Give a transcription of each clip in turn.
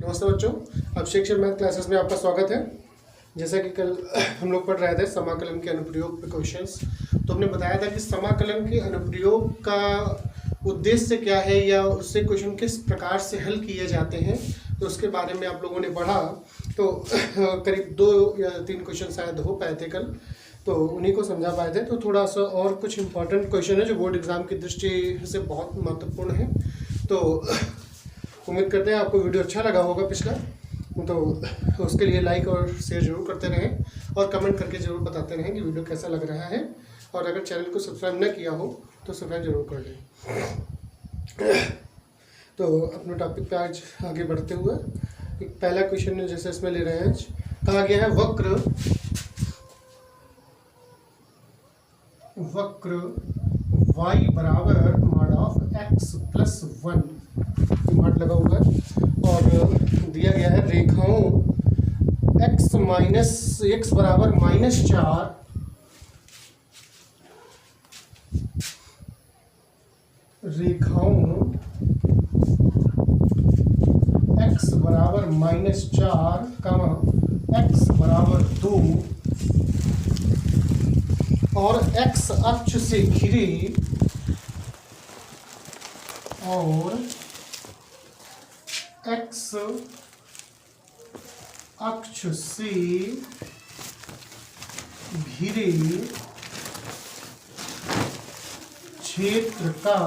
नमस्ते बच्चों, अभिषेक math classes में आपका स्वागत है। जैसा कि कल हम लोग पढ़ रहे थे समाकलन के अनुप्रयोग पे क्वेश्चंस, तो हमने बताया था कि समाकलन के अनुप्रयोग का उद्देश्य क्या है या उससे क्वेश्चन किस प्रकार से हल किए जाते हैं, तो उसके बारे में आप लोगों ने पढ़ा। तो करीब 2 या 3 क्वेश्चन शायद हो पाए थे कल, तो उन्हीं को समझा पाए थे। तो थोड़ा सा और कुछ इम्पोर्टेंट क्वेश्चन है जो बोर्ड एग्जाम की दृष्टि से बहुत महत्वपूर्ण है। तो उम्मीद करते हैं आपको वीडियो अच्छा लगा होगा पिछला, तो उसके लिए लाइक और शेयर जरूर करते रहें और कमेंट करके ज़रूर बताते रहें कि वीडियो कैसा लग रहा है। और अगर चैनल को सब्सक्राइब न किया हो तो सब्सक्राइब जरूर कर लें। तो अपने टॉपिक पे आज आगे बढ़ते हुए एक पहला क्वेश्चन जैसे इसमें ले रहे हैं, कहा गया है वक्र y बराबर mod of x plus 1 mod लगा हुआ है और दिया गया है रेखाओं x बराबर -4 रेखाओं x बराबर -4 x बराबर 2 और x अक्ष से घिरे और x अक्ष से घिरे क्षेत्र का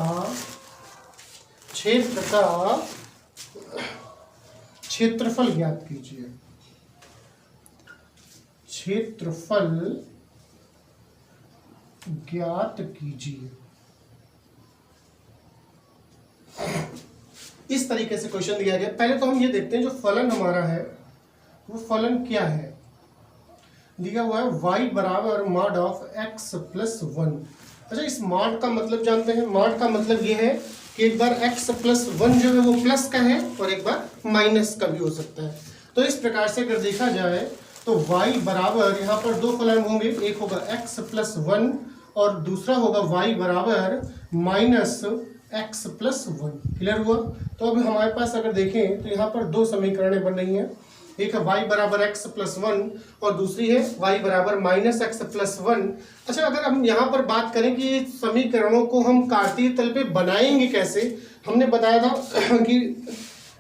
क्षेत्रफल ज्ञात कीजिए। क्षेत्रफल ज्ञात कीजिए। इस तरीके से क्वेश्चन दिया गया। पहले तो हम ये देखते हैं जो फलन हमारा है वो फलन क्या है। दिया हुआ है y बराबर मॉड ऑफ x प्लस 1। अच्छा, इस मॉड का मतलब जानते हैं। मॉड का मतलब ये है कि एक बार x प्लस 1 जो है वो प्लस का है और एक बार माइनस का भी हो सकता है। तो इस प्रकार से अगर देखा जाए तो y बराबर यहाँ पर 2 फलन होंगे, एक होगा x प्लस 1 और दूसरा होगा y बराबर माइनस x प्लस 1। क्लियर हुआ। तो अब हमारे पास अगर देखें तो यहाँ पर 2 समीकरणें बन रही हैं। एक है y बराबर x प्लस 1 और दूसरी है y बराबर माइनस x प्लस 1। अच्छा, अगर हम यहाँ पर बात करें कि समीकरणों को हम कार्तीय तल पे बनाएंगे कैसे, हमने बताया था कि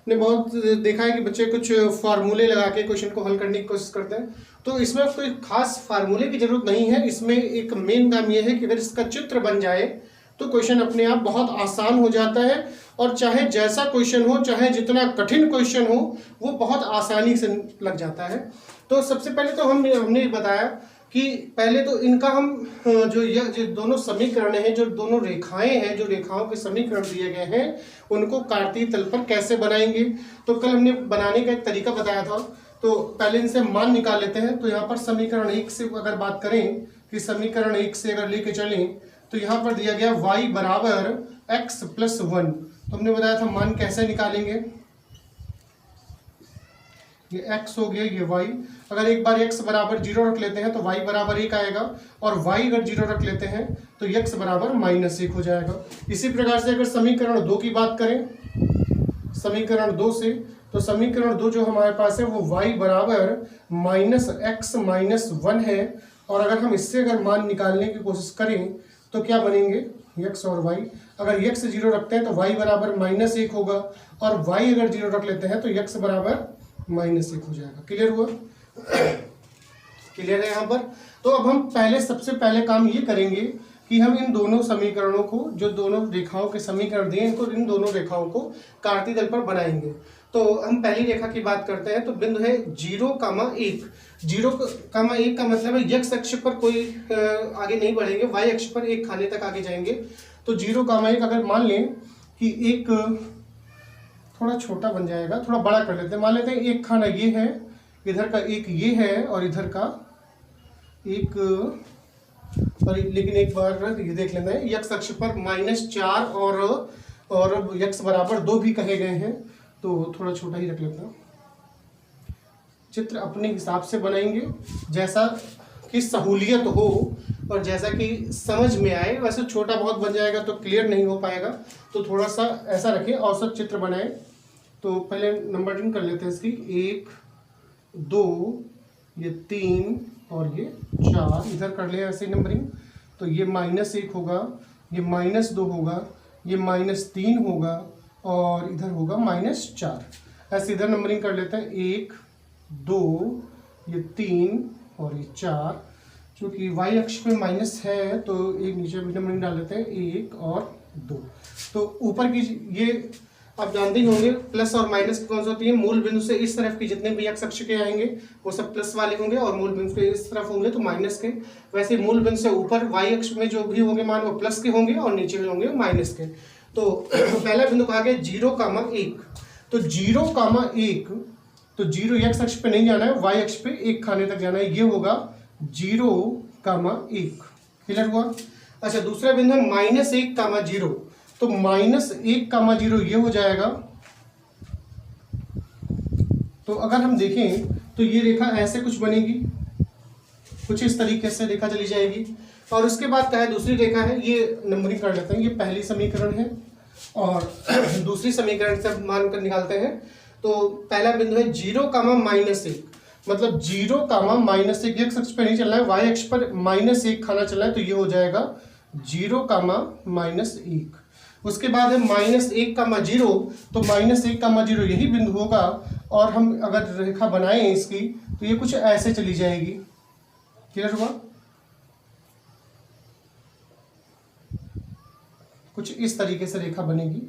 ने बहुत देखा है कि बच्चे कुछ फार्मूले लगा के क्वेश्चन को हल करने की कोशिश करते हैं। तो इसमें कोई खास फार्मूले की जरूरत नहीं है। इसमें एक मेन काम यह है कि अगर इसका चित्र बन जाए तो क्वेश्चन अपने आप बहुत आसान हो जाता है और चाहे जैसा क्वेश्चन हो, चाहे जितना कठिन क्वेश्चन हो, वो बहुत आसानी से लग जाता है। तो सबसे पहले तो हमने बताया कि पहले तो इनका हम जो दोनों समीकरण हैं, जो दोनों रेखाएं हैं, जो रेखाओं के समीकरण दिए गए हैं, उनको कार्तीय तल पर कैसे बनाएंगे। तो कल हमने बनाने का एक तरीका बताया था। तो पहले इनसे मान निकाल लेते हैं। तो यहाँ पर समीकरण 1 से अगर बात करें कि समीकरण 1 से अगर लेके चलें तो यहाँ पर दिया गया y बराबर x प्लस 1। तो हमने बताया था मान कैसे निकालेंगे। ये x हो गया, ये y। अगर एक बार x बराबर 0 रख लेते हैं तो y बराबर 1 आएगा और y अगर 0 रख लेते हैं तो x बराबर -1 हो जाएगा। इसी प्रकार से अगर समीकरण 2 की बात करें, समीकरण 2 से, तो समीकरण 2 जो हमारे पास है वो y बराबर -x माइनस 1 है। और अगर हम इससे अगर मान निकालने की कोशिश करें तो क्या बनेंगे, x और y। अगर x 0 रखते हैं तो y बराबर -1 होगा और y अगर 0 रख लेते हैं तो x बराबर -1 हो जाएगा। क्लियर हुआ। क्लियर है यहाँ पर। तो अब हम सबसे पहले काम ये करेंगे कि हम इन दोनों समीकरणों को, जो दोनों रेखाओं के समीकरण दिए, इन दोनों रेखाओं को कार्तीय तल पर बनाएंगे। तो हम पहली रेखा की बात करते हैं। तो बिंदु है 0,1। 0,1 का मतलब है x अक्ष पर कोई आगे नहीं बढ़ेंगे, y अक्ष पर 1 खाने तक आगे जाएंगे। तो 0,1 अगर मान लें कि एक थोड़ा छोटा बन जाएगा, थोड़ा बड़ा कर लेते हैं। मान लेते हैं 1 खाना ये है, इधर का 1 ये है और इधर का 1, और लेकिन एक बार ये देख लेते हैं x अक्ष पर -4 और x बराबर 2 भी कहे गए हैं। तो थोड़ा छोटा ही रख लेता हूँ। चित्र अपने हिसाब से बनाएंगे जैसा कि सहूलियत हो और जैसा कि समझ में आए। वैसे छोटा बहुत बन जाएगा तो क्लियर नहीं हो पाएगा, तो थोड़ा सा ऐसा रखें, औसत चित्र बनाएं तो पहले नंबरिंग कर लेते हैं इसकी, 1 2 ये 3 और ये 4, इधर कर ले ऐसे नंबरिंग। तो ये -1 होगा, ये -2 होगा, ये -3 होगा और इधर होगा -4। ऐसे इधर नंबरिंग कर लेते हैं, 1 2 ये 3 और ये 4। क्योंकि वाई अक्ष पे माइनस है तो एक नीचे भी नंबरिंग डाल लेते हैं, 1 और 2। तो ऊपर की ये आप जानते ही होंगे प्लस और माइनस कौन सी होती है, मूल बिंदु से इस तरफ की जितने भी एक्स अक्ष के आएंगे वो सब प्लस वाले होंगे और मूल बिंदु से इस तरफ होंगे तो माइनस के। वैसे मूल बिंदु से ऊपर वाई अक्ष में जो भी होंगे मान वो प्लस के होंगे और नीचे भी होंगे माइनस के। तो पहला बिंदु कहा गया 0,1। तो 0,1 तो 0 एक्स अक्ष पे नहीं जाना है, वाई अक्ष पे 1 खाने तक जाना है, ये होगा 0,1। क्लियर हुआ। अच्छा दूसरा बिंदु है -1,0। तो -1,0 ये हो जाएगा। तो अगर हम देखें तो ये रेखा ऐसे कुछ बनेगी, कुछ इस तरीके से रेखा चली जाएगी। और उसके बाद क्या है, दूसरी रेखा है, ये नंबरिंग कर लेते हैं, ये पहली समीकरण है और दूसरी समीकरण से मान कर निकालते हैं। तो पहला बिंदु है 0,-1, मतलब 0,-1 एक्स अक्ष पर नहीं चलना है, वाई अक्ष पर -1 खाना चलना है, तो ये हो जाएगा 0,-1। उसके बाद है -1,0, तो -1,0 यही बिंदु होगा और हम अगर रेखा बनाएं इसकी तो ये कुछ ऐसे चली जाएगी। क्लियर हुआ। कुछ इस तरीके से रेखा बनेगी।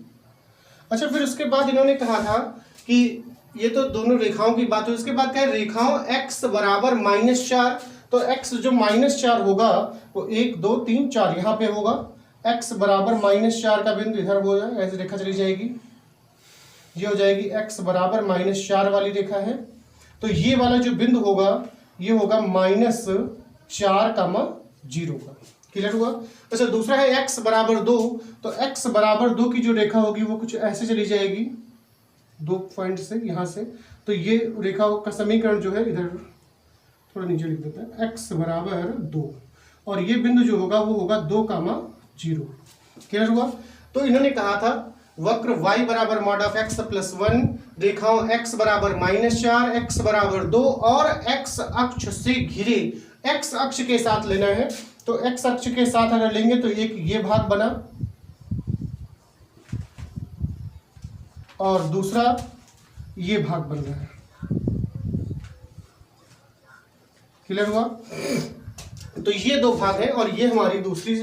अच्छा फिर उसके बाद इन्होंने कहा था कि ये तो दोनों रेखाओं की बात हुई, उसके बाद क्या है, रेखाओं x बराबर -4। तो x जो -4 होगा वो 1 2 3 4 यहाँ पे होगा। x बराबर -4 का बिंदु इधर हो जाए, ऐसी रेखा चली जाएगी, ये हो जाएगी x बराबर -4 वाली रेखा है। तो ये वाला जो बिंदु होगा ये होगा -4,0 का। क्लियर हुआ। अच्छा दूसरा है x बराबर 2। तो x बराबर 2 की जो रेखा होगी वो कुछ ऐसे चली जाएगी, 2 पॉइंट से यहाँ से। तो ये रेखा का समीकरण जो है इधर थोड़ा नीचे लिख देते हैं, x बराबर 2 और ये बिंदु जो होगा वो होगा 2,0। क्लियर हुआ। तो इन्होंने कहा था वक्र y बराबर mod ऑफ x प्लस 1, रेखाओं x बराबर -4, x बराबर 2 और x अक्ष से घिरे, x अक्ष के साथ लेना है। तो x अक्ष के साथ अगर लेंगे तो एक ये भाग बना और दूसरा ये भाग बन रहा है। क्लियर हुआ। तो ये 2 भाग है और ये हमारी दूसरी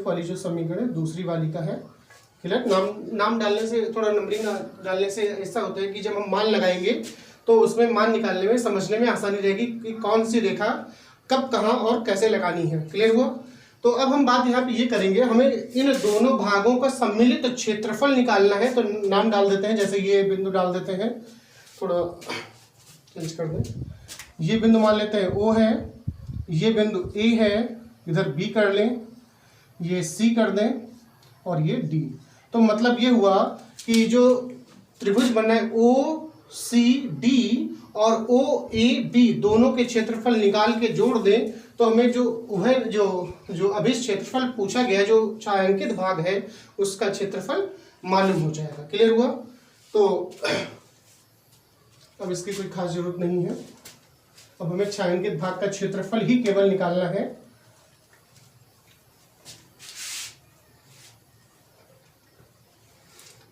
वाली जो समीकरण है दूसरी वाली का है। क्लियर। नाम डालने से, थोड़ा नंबरिंग डालने से ऐसा होता है कि जब हम मान लगाएंगे तो उसमें मान निकालने में, समझने में आसानी रहेगी कि कौन सी रेखा कब कहाँ और कैसे लगानी है। क्लियर हुआ। तो अब हम बात यहाँ पे ये करेंगे, हमें इन दोनों भागों का सम्मिलित क्षेत्रफल निकालना है। तो नाम डाल देते हैं, जैसे ये बिंदु डाल देते हैं, थोड़ा चेंज कर दें। ये बिंदु मान लेते हैं O है, ये बिंदु A है, इधर B कर लें, ये C कर दें और ये D। तो मतलब ये हुआ कि जो त्रिभुज बनना है OCD और OAB दोनों के क्षेत्रफल निकाल के जोड़ दें तो हमें जो वह जो अभिष्ट क्षेत्रफल पूछा गया, जो छायांकित भाग है, उसका क्षेत्रफल मालूम हो जाएगा। क्लियर हुआ। तो अब इसकी कोई खास जरूरत नहीं है, अब हमें छायांकित भाग का क्षेत्रफल ही केवल निकालना है।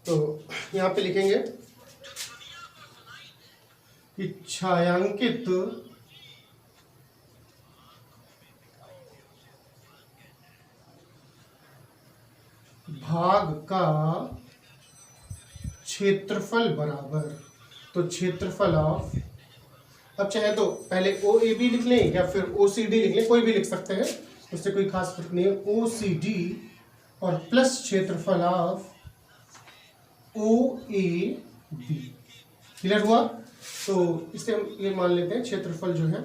तो यहां पे लिखेंगे कि छायांकित भाग का क्षेत्रफल बराबर, तो क्षेत्रफल ऑफ, अब चाहे तो पहले OAB लिख लें या फिर OCD लिख लें, कोई भी लिख सकते हैं, उससे कोई खास फर्क नहीं है। OCD और प्लस क्षेत्रफल ऑफ OAB। क्लियर हुआ। तो इससे हम ये मान लेते हैं क्षेत्रफल जो है,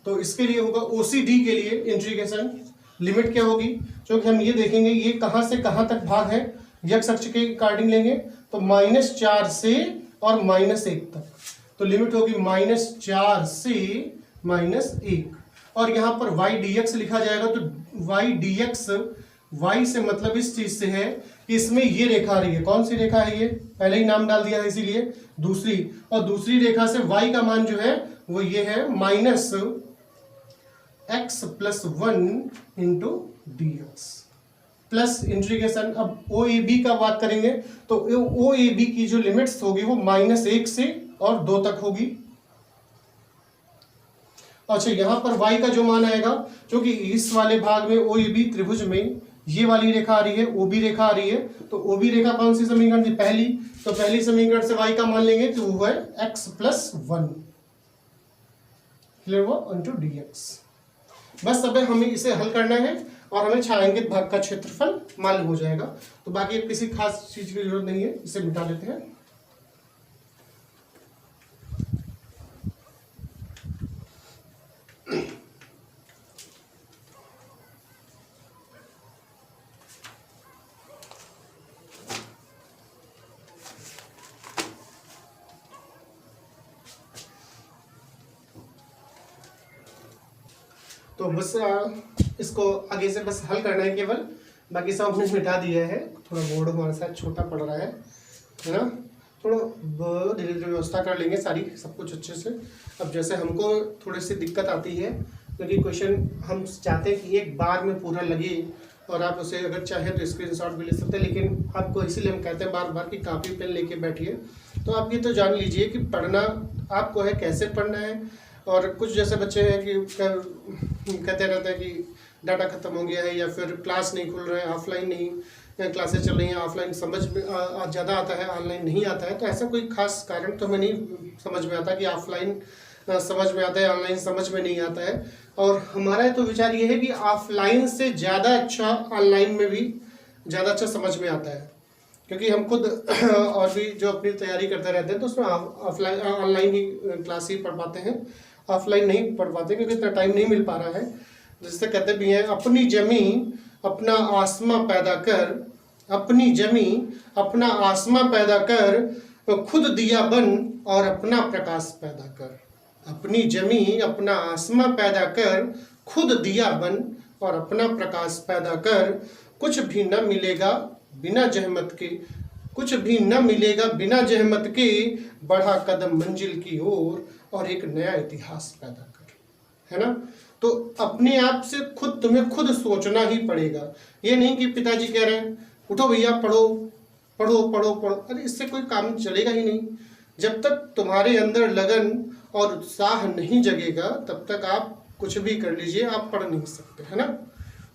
तो इसके लिए होगा OCD के लिए इंटीग्रेशन लिमिट क्या होगी, क्योंकि हम ये देखेंगे ये कहाँ से कहाँ तक भाग है, x अक्ष के अकॉर्डिंग लेंगे तो -4 से और -1 तक। तो लिमिट होगी -4 से -1 और यहाँ पर y dx लिखा जाएगा। तो y dx, y से मतलब इस चीज से है कि इसमें ये रेखा आ रही है, कौन सी रेखा है ये, पहले ही नाम डाल दिया है इसीलिए दूसरी, और दूसरी रेखा से y का मान जो है वो ये है -x+1 into D x plus integration. अब ओ ए बी का बात करेंगे तो ओ ए बी की जो लिमिट्स होगी वो -1 से और 2 तक होगी। अच्छा, यहां पर y का जो मान आएगा, क्योंकि इस वाले भाग में ओ ए बी त्रिभुज में ये वाली रेखा आ रही है, ओ बी रेखा आ रही है, तो ओ बी रेखा कौन सी समीकरण थी, पहली, तो पहली समीकरण से y का मान लेंगे तो वो है x+1 क्लियर हुआ इंटू डी एक्स। बस अब हमें इसे हल करना है और हमें छायांकित भाग का क्षेत्रफल मालूम हो जाएगा, तो बाकी किसी खास चीज की जरूरत नहीं है, इसे मिटा लेते हैं। तो बस इसको आगे से बस हल करना है केवल, बाकी सब हमने मिटा दिया है। थोड़ा बोर्ड हमारे साथ छोटा पड़ रहा है ना, थोड़ा धीरे धीरे व्यवस्था कर लेंगे सारी सब कुछ अच्छे से। अब जैसे हमको थोड़ी सी दिक्कत आती है क्योंकि क्वेश्चन हम चाहते हैं कि एक बार में पूरा लगे, और आप उसे अगर चाहे तो स्क्रीनशॉट भी ले सकते हैं, लेकिन आपको इसीलिए हम कहते हैं बार बार कि कॉपी पेन लेके बैठिए। तो आप ये तो जान लीजिए कि पढ़ना आपको है, कैसे पढ़ना है। और कुछ जैसे बच्चे हैं कि कहते रहते हैं कि डाटा खत्म हो गया है या फिर क्लास नहीं खुल रहा है, ऑफलाइन नहीं क्लासेस चल रही हैं, ऑफलाइन समझ में ज़्यादा आता है, ऑनलाइन नहीं आता है। तो ऐसा कोई खास कारण तो हमें नहीं समझ में आता कि ऑफलाइन समझ में आता है, ऑनलाइन समझ में नहीं आता है। और हमारा तो विचार ये है कि ऑफलाइन से ज़्यादा अच्छा ऑनलाइन में भी ज़्यादा अच्छा समझ में आता है, क्योंकि हम खुद और भी जो अपनी तैयारी करते रहते हैं तो उसमें ऑफलाइन ऑनलाइन ही क्लास ही पढ़ पाते हैं, ऑफलाइन नहीं पढ़ पाते क्योंकि इतना टाइम नहीं मिल पा रहा है। जिससे कहते भी हैं अपनी जमी अपना आसमा पैदा कर, अपनी जमी अपना आसमा पैदा कर, खुद दिया बन और अपना प्रकाश पैदा कर। अपनी जमी अपना आसमा पैदा कर, खुद दिया बन और अपना प्रकाश पैदा कर। कुछ भी न मिलेगा बिना जहमत के, कुछ भी न मिलेगा बिना जहमत के, बढ़ा कदम मंजिल की ओर और एक नया इतिहास पैदा कर, है ना। तो अपने आप से खुद तुम्हें खुद सोचना ही पड़ेगा। ये नहीं कि पिताजी कह रहे हैं उठो भैया पढ़ो पढ़ो पढ़ो पढ़ो, अरे इससे कोई काम चलेगा ही नहीं। जब तक तुम्हारे अंदर लगन और उत्साह नहीं जगेगा तब तक आप कुछ भी कर लीजिए, आप पढ़ नहीं सकते, है ना।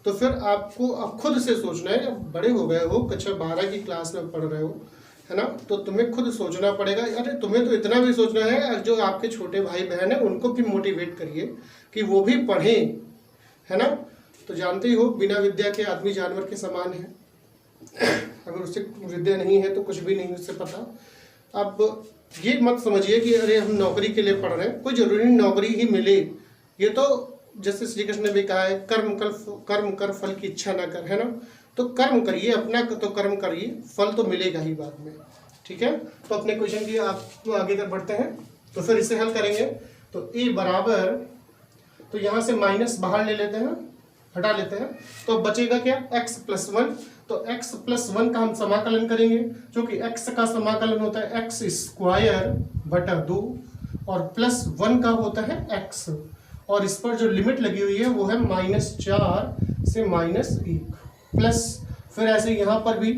तो फिर आपको अब खुद से सोचना है। अब बड़े हो गए हो, कक्षा 12 की क्लास में पढ़ रहे हो, है ना, तो तुम्हें खुद सोचना पड़ेगा। अरे तुम्हें तो इतना भी सोचना है, जो आपके छोटे भाई बहन हैं उनको भी मोटिवेट करिए कि वो भी पढ़ें, है ना। तो जानते ही हो बिना विद्या के आदमी जानवर के समान है, अगर उससे विद्या नहीं है तो कुछ भी नहीं उससे पता। अब ये मत समझिए कि अरे हम नौकरी के लिए पढ़ रहे हैं, कोई जरूरी नौकरी ही मिले। ये तो जैसे श्री कृष्ण ने भी कहा है कर्म कर फल की इच्छा ना कर, है ना। तो कर्म करिए, अपना तो कर्म करिए, फल तो मिलेगा ही बाद में, ठीक है। तो अपने क्वेश्चन की आप आगे तक बढ़ते हैं, तो फिर इसे हल करेंगे। तो ए बराबर, तो यहाँ से माइनस बाहर ले लेते हैं, हटा लेते हैं, तो बचेगा क्या x+1। तो x+1 का हम समाकलन करेंगे, जो कि x का समाकलन होता है x²/2 और +1 का होता है x, और इस पर जो लिमिट लगी हुई है वो है -4 से -1 प्लस, फिर ऐसे यहाँ पर भी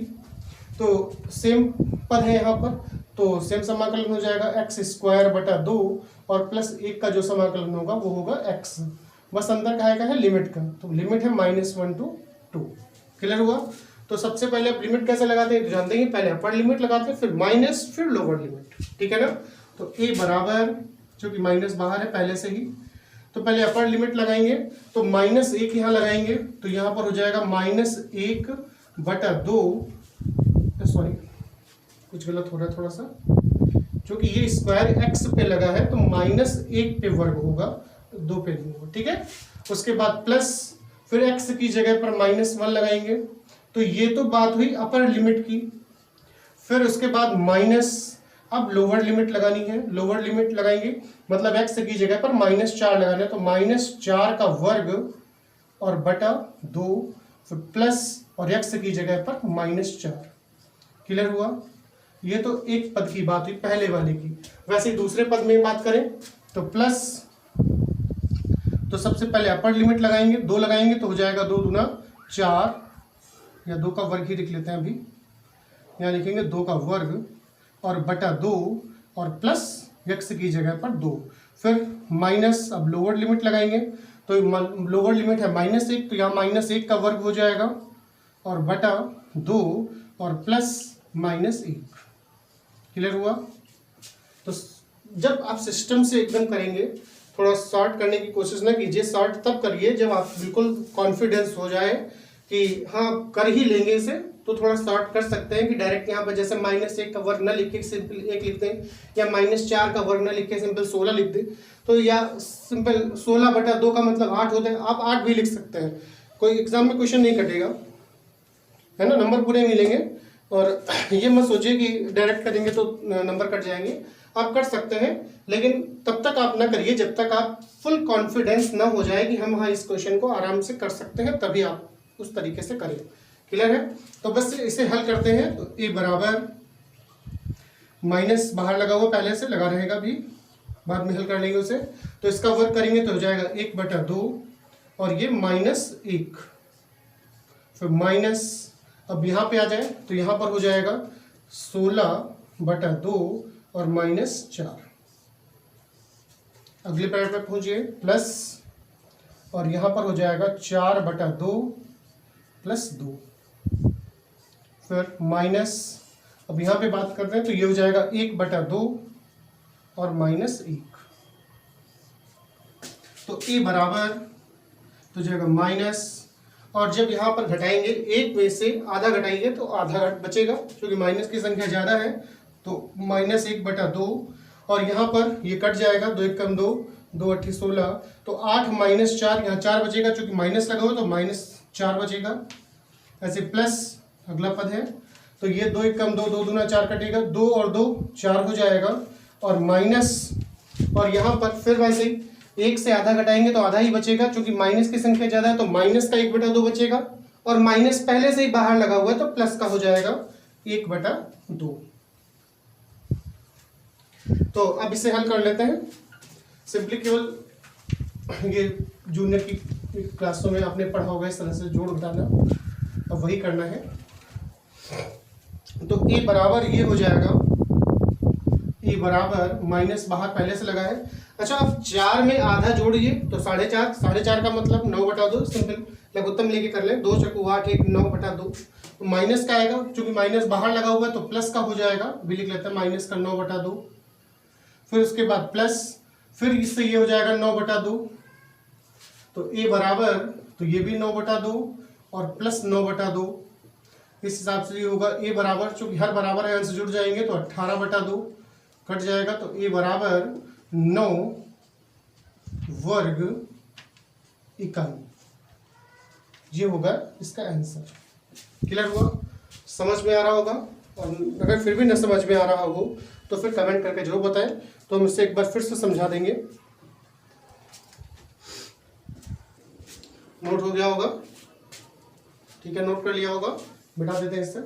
तो सेम पद है यहाँ पर, तो सेम समाकलन हो जाएगा x²/2 और +1 का जो समाकलन होगा वो होगा x। बस अंदर का है लिमिट का, तो लिमिट है -1 to 2। क्लियर हुआ। तो सबसे पहले आप लिमिट कैसे लगाते हैं तो जानते हैं, पहले अपर लिमिट लगाते हैं, फिर माइनस, फिर लोअर लिमिट, ठीक है ना। तो a बराबर, जो कि माइनस बाहर है पहले से ही, तो पहले अपर लिमिट लगाएंगे, तो -1 यहाँ लगाएंगे, तो यहाँ पर हो जाएगा -1/2, सॉरी कुछ गलत हो रहा है थोड़ा सा, क्योंकि ये स्क्वायर x पे लगा है तो -1 पे वर्ग होगा, 2 पे नहीं होगा, ठीक है। उसके बाद प्लस, फिर x की जगह पर -1 लगाएंगे, तो ये तो बात हुई अपर लिमिट की। फिर उसके बाद माइनस, अब लोअर लिमिट लगानी है, लोअर लिमिट लगाएंगे, मतलब x की जगह पर -4 लगाना है, तो -4 का वर्ग और बटा 2, फिर प्लस और x की जगह पर -4। क्लियर हुआ? ये तो एक पद की बात हुई पहले वाले की। वैसे ही दूसरे पद में बात करें तो प्लस, तो सबसे पहले अपर लिमिट लगाएंगे, 2 लगाएंगे तो हो जाएगा 2 दूना 4, या 2 का वर्ग ही लिख लेते हैं अभी, यहाँ लिखेंगे 2 का वर्ग और बटा 2 और प्लस x की जगह पर 2, फिर माइनस, अब लोअर लिमिट लगाएंगे तो लोअर लिमिट है -1, तो यहाँ -1 का वर्ग हो जाएगा और बटा 2 और प्लस -1। क्लियर हुआ? तो जब आप सिस्टम से एकदम करेंगे, थोड़ा शॉर्ट करने की कोशिश ना कीजिए, शॉर्ट तब करिए जब आप बिल्कुल कॉन्फिडेंस हो जाए कि हाँ कर ही लेंगे इसे, तो थोड़ा शॉर्ट कर सकते हैं कि डायरेक्ट यहाँ पर जैसे -1 का वर्ग ना लिख के सिंपल 1 लिख दें, या -4 का वर्ग ना लिख के सिंपल 16 लिख दें, तो या सिंपल 16 बटा 2 का मतलब 8 होता है, आप 8 भी लिख सकते हैं, कोई एग्जाम में क्वेश्चन नहीं कटेगा, है ना, नंबर पूरे मिलेंगे। और ये मत सोचिए कि डायरेक्ट करेंगे तो नंबर कट जाएंगे, आप कर सकते हैं, लेकिन तब तक आप ना करिए जब तक आप फुल कॉन्फिडेंस ना हो जाए कि हम हाँ इस क्वेश्चन को आराम से कर सकते हैं, तभी आप उस तरीके से करें। क्लियर है? तो बस इसे हल करते हैं। तो ए बराबर माइनस बाहर लगा हुआ पहले से लगा रहेगा भी, बाद में हल कर लेंगे उसे, तो इसका वर्ग करेंगे तो हो जाएगा 1/2 और ये -1, फिर माइनस, अब यहाँ पे आ जाए तो यहाँ पर हो जाएगा 16/2 और -4। अगले पैड पे पहुंचिए, प्लस, और यहाँ पर हो जाएगा 4/2 + 2, फिर माइनस, अब यहाँ पे बात करते हैं तो ये हो जाएगा 1/2 और -1। तो ए बराबर तो जाएगा माइनस, और जब यहाँ पर घटाएंगे 1 में से आधा घटाएंगे तो आधा बचेगा, क्योंकि माइनस की संख्या ज़्यादा है, तो -1/2, और यहाँ पर ये कट जाएगा, 2 × 1 = 2, 2 × 8 = 16, तो 8 - 4, यहाँ 4 बचेगा, चूँकि माइनस लगा हुआ तो -4 बचेगा। ऐसे प्लस अगला पद है, तो ये 2 × 1 = 2, 2 दूना 4 कटेगा, 2 और 2 4 हो जाएगा, और माइनस, और यहाँ पर फिर वैसे ही 1 से आधा घटाएंगे तो आधा ही बचेगा, क्योंकि माइनस की संख्या ज़्यादा है, तो माइनस का 1/2 बचेगा, और माइनस पहले से ही बाहर लगा हुआ है तो प्लस का हो जाएगा 1/2। तो अब इसे हल कर लेते हैं सिंपली, केवल ये जूनियर की क्लासों में आपने पढ़ा होगा इस तरह से जोड़ घटाना, अब वही करना है। तो ए बराबर ये हो जाएगा, ए बराबर माइनस बाहर पहले से लगा है। अच्छा, अब 4 में आधा जोड़िए तो 4.5, 4.5 का मतलब 9/2, सिंपल लघुत्तम लेके कर लें, 2 × 8 = 9/2, तो माइनस का आएगा, क्योंकि माइनस बाहर लगा हुआ है तो प्लस का हो जाएगा, भी लिख लेते हैं माइनस का 9/2, फिर उसके बाद प्लस, फिर इससे ये हो जाएगा 9/2, तो ए बराबर तो ये भी 9/2 और प्लस 9/2, इस हिसाब से ये होगा ए बराबर, चूंकि हर बराबर है अंश जुड़ जाएंगे तो 18/2 कट जाएगा, तो ए बराबर 9 वर्ग इकाई, ये होगा इसका आंसर। क्लियर हुआ? समझ में आ रहा होगा? और अगर फिर भी न समझ में आ रहा हो तो फिर कमेंट करके जरूर बताएं, तो हम इसे एक बार फिर से समझा देंगे। नोट हो गया होगा? ठीक है, नोट कर लिया होगा, बिठा देते हैं इससे।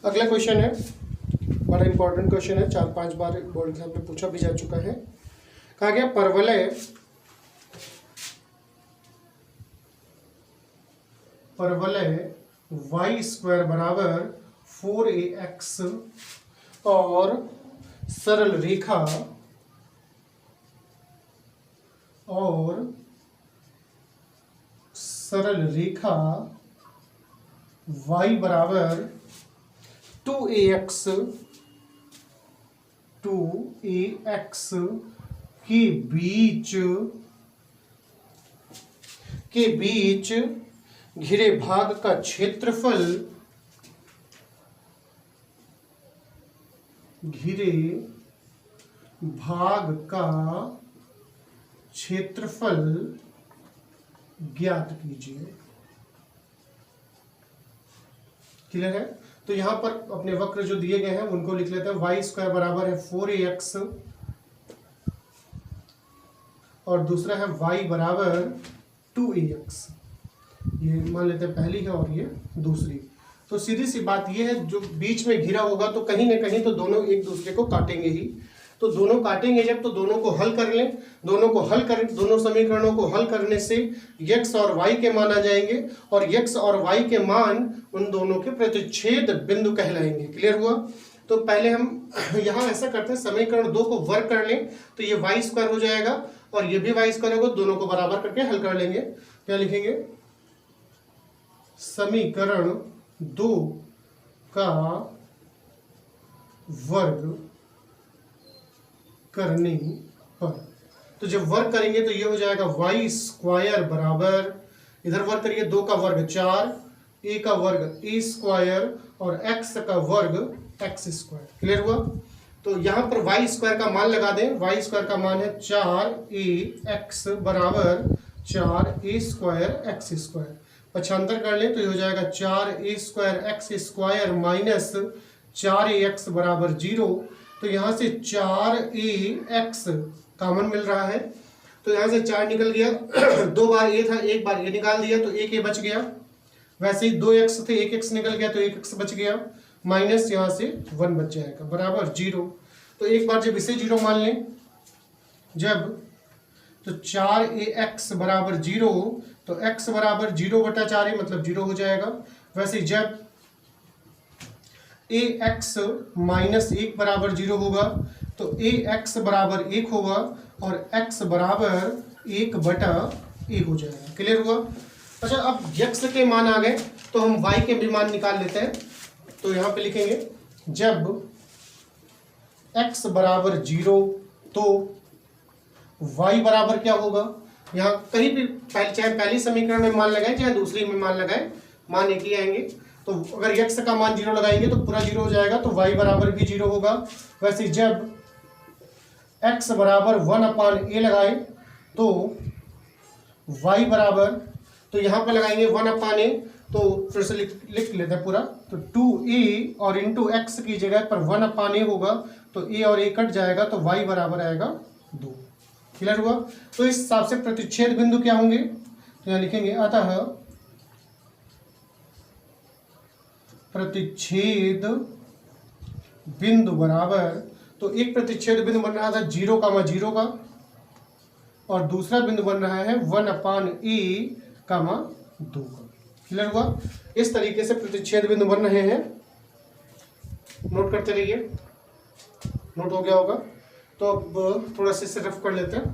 अगला क्वेश्चन है, बड़ा इंपॉर्टेंट क्वेश्चन है, 4-5 बार बोर्ड एग्जाम में पूछा भी जा चुका है। कहा गया परवलय y² बराबर 4ax और सरल रेखा y बराबर 2ax के बीच घिरे भाग का क्षेत्रफल ज्ञात कीजिए। क्लियर है। तो यहाँ पर अपने वक्र जो दिए गए हैं उनको लिख लेते हैं। वाई स्क्वायर बराबर है 4ax और दूसरा है y बराबर 2ax। ये मान लेते हैं पहली है और ये दूसरी। तो सीधी सी बात ये है, जो बीच में घिरा होगा तो कहीं ना कहीं तो दोनों एक दूसरे को काटेंगे ही। तो दोनों काटेंगे जब, तो दोनों को हल कर लें। दोनों समीकरणों को हल करने से x और y के मान आ जाएंगे और x और y के मान उन दोनों के प्रतिच्छेद बिंदु कहलाएंगे। क्लियर हुआ। तो पहले हम यहाँ ऐसा करते हैं, समीकरण 2 को वर्ग कर लें तो ये वाई स्क्वायर हो जाएगा और ये भी वाई स्क्वायर होगा। दोनों को बराबर करके हल कर लेंगे। क्या लिखेंगे? समीकरण 2 का वर्ग करने पर, तो जब वर्ग करेंगे तो ये हो जाएगा वाई स्क्वायर बराबर, इधर वर्ग करिए, 2 का वर्ग 4, a का वर्ग a स्क्वायर और x का वर्ग x स्क्वायर। क्लियर हुआ। तो यहां पर y स्क्वायर का मान लगा दें। y स्क्वायर का मान है 4ax बराबर 4a स्क्वायर x स्क्वायर। पक्षांतर कर लें तो ये हो जाएगा 4a square x square minus 4ax बराबर 0। तो यहाँ से 4ax कॉमन मिल रहा है, तो यहाँ से 4 निकल गया। 2 बार a था, 1 बार a निकाल दिया तो 1a बच गया। वैसे ही 2x थे, 1x निकल गया तो 1x बच गया, माइनस यहाँ से 1 बच जाएगा बराबर 0। तो एक बार जब इसे 0 मान लें, जब तो 4ax बराबर 0, तो x बराबर 0/4 मतलब 0 हो जाएगा। वैसे जब ax माइनस 1 बराबर 0 होगा तो ax बराबर 1 होगा और x बराबर 1/1 हो जाएगा। क्लियर हुआ। अच्छा, अब x के मान आ गए तो हम y के भी मान निकाल लेते हैं। तो यहाँ पे लिखेंगे जब x बराबर 0 तो y बराबर क्या होगा। यहाँ कहीं भी चाहे पहली समीकरण में मान लगाए चाहे दूसरी में मान लगाए, मान एक ही आएंगे। तो अगर x का मान 0 लगाएंगे तो पूरा 0 हो जाएगा, तो y बराबर भी 0 होगा। वैसे जब x बराबर 1/a लगाए तो y बराबर, तो यहाँ पर लगाएंगे 1/a, तो फिर से लिख लेते हैं पूरा। तो 2a और इंटू x की जगह पर 1/a होगा, तो a और a कट जाएगा तो y बराबर आएगा 2। क्लियर हुआ। तो इस हिसाब से प्रतिच्छेद बिंदु क्या होंगे, तो यहाँ लिखेंगे अतः प्रतिच्छेद बिंदु बराबर, तो एक प्रतिच्छेद बिंदु बन रहा था 0,0 का और दूसरा बिंदु बन रहा है 1/a, 2 का। क्लियर हुआ। इस तरीके से प्रतिच्छेद बिंदु बन रहे हैं। नोट करते रहिए, नोट हो गया होगा। तो अब थोड़ा सा इसे रफ कर लेते हैं।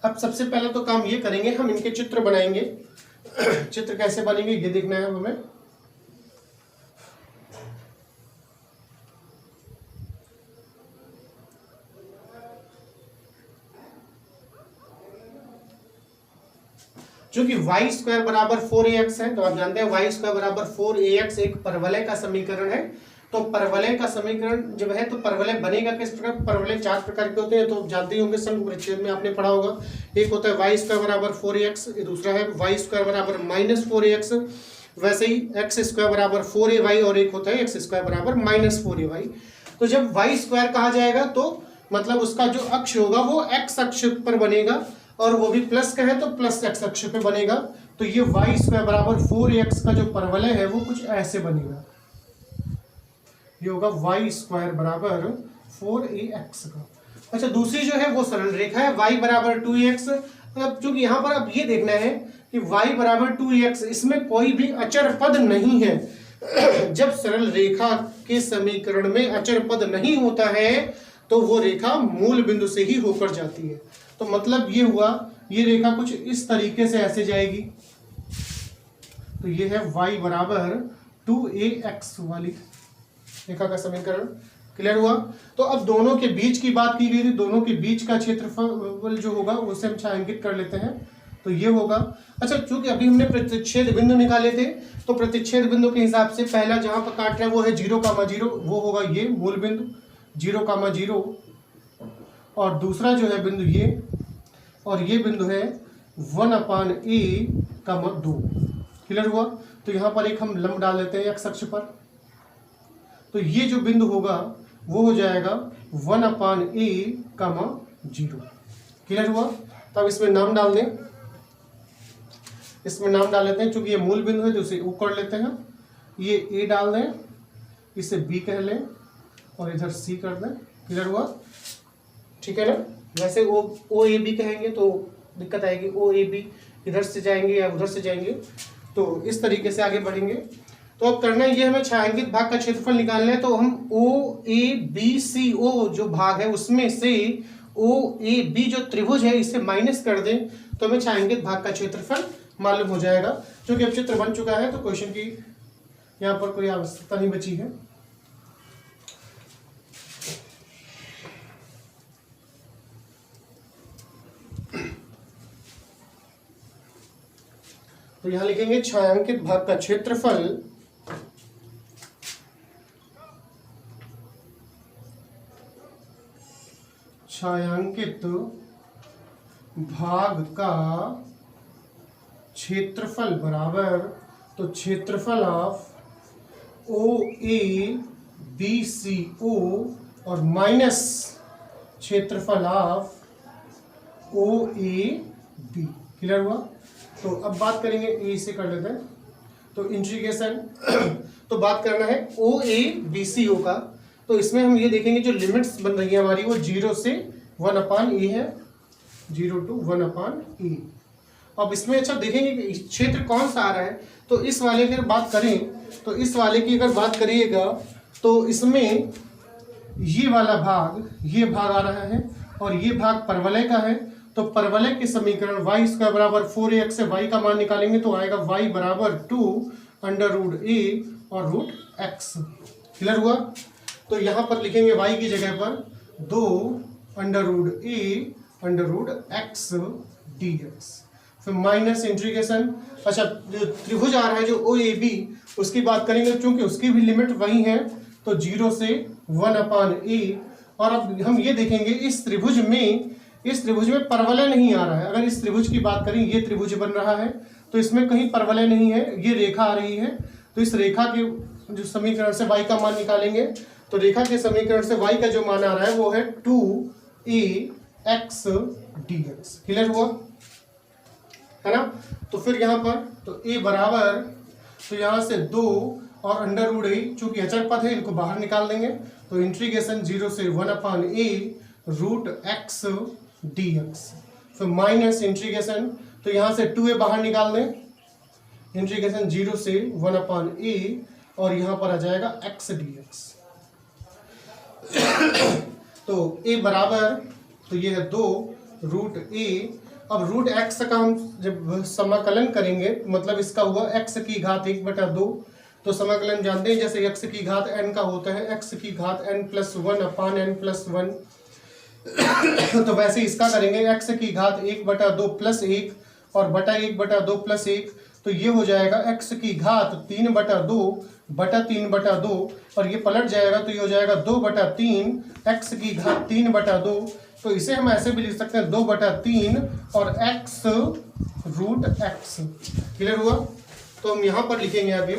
अब सबसे पहले तो काम ये करेंगे, हम इनके चित्र बनाएंगे। चित्र कैसे बनेंगे ये देखना है हमें। चूंकि वाई स्क्वायर बराबर 4ax है, तो आप जानते हैं वाई स्क्वायर बराबर 4ax एक परवलय का समीकरण है। तो परवलय का समीकरण जब है तो परवलय बनेगा किस प्रकार। परवलय 4 प्रकार के होते हैं, तो जानते ही होंगे, शंकु परिच्छेद में आपने पढ़ा होगा। एक होता है वाई स्क्वायर बराबर 4ax, दूसरा है वाई स्क्वायर बराबर -4ax, वैसे ही एक्स स्क्वायर बराबर 4ay और एक होता है एक्स स्क्वायर बराबर -4ay। तो जब वाई स्क्वायर कहा जाएगा तो मतलब उसका जो अक्ष होगा वो एक्स अक्ष पर बनेगा और वो भी प्लस का है तो प्लस एक्स अक्ष पे बनेगा। तो ये वाई स्क्वायर बराबर 4ax का जो परवलय है वो कुछ ऐसे बनेगा। ये होगा वाई स्क्वायर बराबर 4ax का। अच्छा, दूसरी जो है वो सरल रेखा है y बराबर 2x। अब चूंकि यहाँ पर अब ये देखना है कि y बराबर 2x, इसमें कोई भी अचर पद नहीं है। जब सरल रेखा के समीकरण में अचर पद नहीं होता है तो वो रेखा मूल बिंदु से ही होकर जाती है। तो मतलब ये हुआ, ये रेखा कुछ इस तरीके से ऐसे जाएगी। तो ये है y बराबर 2ax वाली रेखा का समीकरण। क्लियर हुआ। तो अब दोनों के बीच की बात की गई थी, दोनों के बीच का क्षेत्रफल जो होगा उसे हम छायांकित कर लेते हैं। तो ये होगा। अच्छा, चूंकि अभी हमने प्रतिच्छेद बिंदु निकाले थे तो प्रतिच्छेद बिंदु के हिसाब से पहला जहां पर काट रहा है वो है 0,0, वो होगा ये मूल बिंदु 0,0, और दूसरा जो है बिंदु ये, और ये बिंदु है 1/a का 2। क्लियर हुआ? तो यहाँ पर एक हम लंब डाल देते हैं x अक्ष पर, तो ये जो बिंदु होगा वो हो जाएगा 1/a का 0। क्लियर हुआ? तो अब इसमें नाम डाल दें, इसमें नाम डाल लेते हैं, क्योंकि ये मूल बिंदु है तो इसे O कर लेते हैं, ये A डाल दें, इसे B कह लें और इधर C कर दें। क्लियर हुआ? ठीक है ना? वैसे OAB कहेंगे तो दिक्कत आएगी, OAB इधर से जाएंगे या उधर से जाएंगे, तो इस तरीके से आगे बढ़ेंगे। तो अब करना ये हमें छायांकित भाग का क्षेत्रफल निकालना है, तो हम OABCO जो भाग है उसमें से OAB जो त्रिभुज है इसे माइनस कर दें तो हमें छायांकित भाग का क्षेत्रफल मालूम हो जाएगा। क्योंकि अब चित्र बन चुका है तो क्वेश्चन की यहाँ पर कोई आवश्यकता नहीं बची है। तो यहां लिखेंगे छायांकित भाग का क्षेत्रफल छायांकित भाग का क्षेत्रफल बराबर, तो क्षेत्रफल ऑफ OABCO और माइनस क्षेत्रफल ऑफ OAB। क्लियर हुआ? तो अब बात करेंगे ए से कर लेते हैं, तो इंटीग्रेशन तो बात करना है OABCO का, तो इसमें हम ये देखेंगे जो लिमिट्स बन रही है हमारी वो 0 से 1/a है, 0 to 1/a। अब इसमें अच्छा देखेंगे कि क्षेत्र कौन सा आ रहा है, तो इस वाले की अगर बात करें तो इस वाले की अगर बात करिएगा तो इसमें ये वाला भाग, ये भाग आ रहा है और ये भाग परवलय का है। तो परवलय के समीकरण y² बराबर 4ax से y का मान निकालेंगे तो आएगा y बराबर 2√a और √x। क्लियर हुआ? तो यहाँ पर लिखेंगे y की जगह पर 2√a/√x dx, फिर माइनस इंटीग्रेशन। अच्छा, जो त्रिभुज आ रहा है जो OAB उसकी बात करेंगे, क्योंकि उसकी भी लिमिट वही है, तो 0 से 1/a। और अब हम ये देखेंगे इस त्रिभुज में परवलय नहीं आ रहा है। अगर इस त्रिभुज की बात करें, ये त्रिभुज बन रहा है तो इसमें कहीं परवलय नहीं है, ये रेखा आ रही है, तो इस रेखा के जो समीकरण से y का मान निकालेंगे तो रेखा के समीकरण से y का जो मान आ रहा है वो है 2ax dx। क्लियर हुआ? है ना? तो फिर यहाँ पर तो a बराबर, तो यहाँ से 2 और √a, चूंकि अचर पद है इनको बाहर निकाल देंगे, तो इंटीग्रेशन 0 से 1/a √x dx, फिर माइनस इंटीग्रेशन, तो यहाँ से 2a बाहर निकाल दें, इंटीग्रेशन 0 से 1/a और यहाँ पर आ जाएगा x dx। तो a बराबर, तो ये है 2√a। अब √x का हम जब समाकलन करेंगे मतलब इसका हुआ x की घात 1/2, तो समाकलन जानते हैं जैसे x की घात n का होता है, x की घात n+1/n+1 तो वैसे इसका करेंगे x की घात 1/2 + 1 और बटा 1/2 + 1, तो ये हो जाएगा x की घात 3/2 और ये पलट जाएगा तो ये हो जाएगा 2/3 x की घात 3/2। तो इसे हम ऐसे भी लिख सकते हैं 2/3 और x √x। क्लियर हुआ? तो हम यहाँ पर लिखेंगे आगे,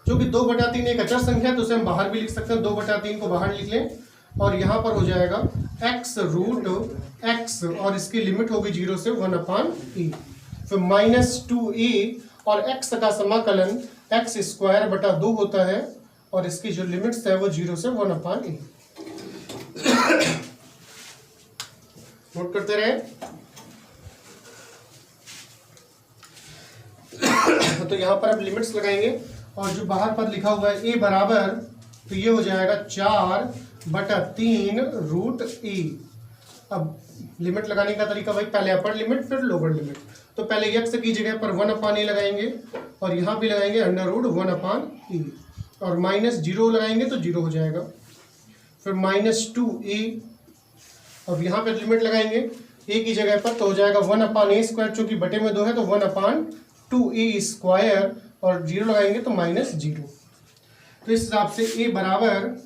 क्योंकि 2/3 एक अचर संख्या है तो उसे हम बाहर भी लिख सकते हैं, 2/3 को बाहर लिख लें और यहाँ पर हो जाएगा x √x और इसकी लिमिट होगी 0 से 1/a, फिर -2a और x का समाकलन x² 2 होता है और इसकी जो लिमिट्स है वो 0 से 1/a। नोट करते रहे। तो यहाँ पर अब लिमिट्स लगाएंगे और जो बाहर पद लिखा हुआ है a बराबर, तो ये हो जाएगा 4/3 √a। अब लिमिट लगाने का तरीका भाई, पहले अपर लिमिट फिर लोअर लिमिट। तो पहले x की जगह पर 1/a लगाएंगे और यहाँ भी लगाएंगे √1/a और -0 लगाएंगे तो 0 हो जाएगा, फिर -2a। अब यहाँ पर लिमिट लगाएंगे a की जगह पर तो हो जाएगा 1/a², चूंकि बटे में 2 है तो 1/2a² और 0 लगाएंगे तो -0। तो इस हिसाब से a बराबर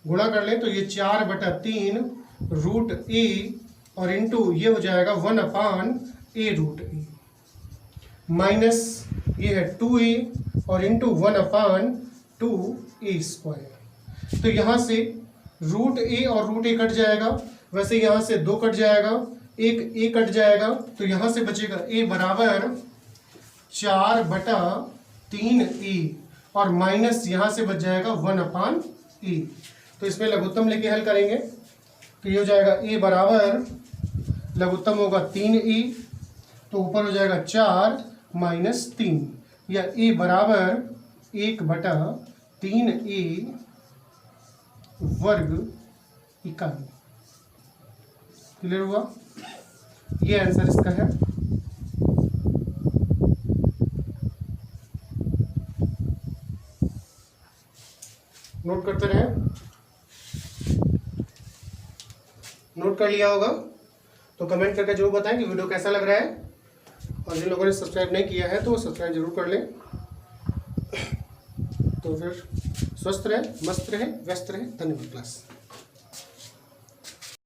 गुणा कर लें तो ये 4/3 √a और इंटू ये हो जाएगा 1/a√a माइनस ये है 2a और इंटू 1/2a²। तो यहाँ से √a और √a कट जाएगा, वैसे यहाँ से 2 कट जाएगा, एक a कट जाएगा, तो यहाँ से बचेगा a बराबर 4/3a और माइनस यहाँ से बच जाएगा 1/a। तो इसमें लघुत्तम लेके हल करेंगे तो ये हो जाएगा a बराबर लघुत्तम होगा 3a, तो ऊपर हो जाएगा 4 माइनस 3 या a बराबर 1/3a वर्ग इकाई। क्लियर हुआ? ये आंसर इसका है। नोट करते रहे, नोट कर लिया होगा तो कमेंट करके जरूर बताएं कि वीडियो कैसा लग रहा है, और जिन लोगों ने सब्सक्राइब नहीं किया है तो वो सब्सक्राइब जरूर कर लें। तो फिर स्वस्थ रहे, मस्त रहे, व्यस्त रहे। धन्यवाद क्लास।